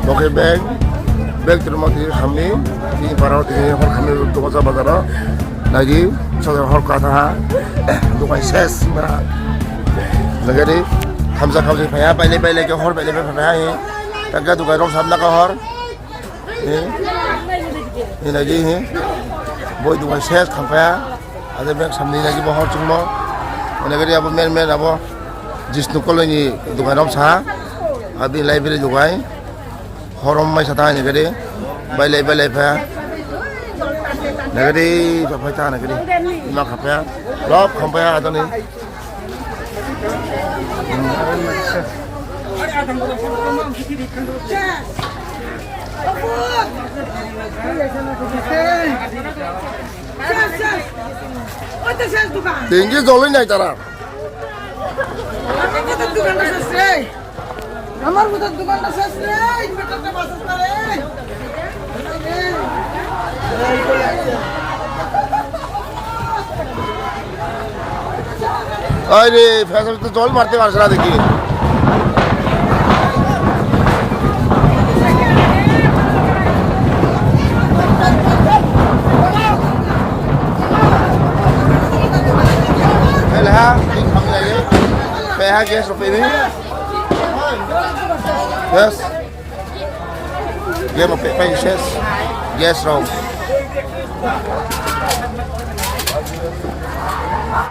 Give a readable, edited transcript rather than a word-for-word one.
Oke bag terima kasih kami di para ini hor kami untuk masa bazar lagi saudara hor kata untuk ses merah lagi hamzah kau sih payah payah ke hor payah payah tangga tu garam samna ke hor ini lagi boy tu ses kampaya ada bag samni lagi bahor cuma lagi apa men apa jisnu kalau ini tu garam sah abi library juga Horom mai sata ni gede, balai pa, nagede apa cah nagede, mak apa ya, lop apa ya atau ni, tinggi jolin naik cara. আমার কোথাও দোকানটা শেষ নেই বেটাটা বাসস না রে আরে Facebook তো জল মারতে পারছ না দেখি হ্যাঁ ঠিক আমি লাগে পেহা গ্যাস রুপে Yes. Dia mau pakai yes. Yes, Rom.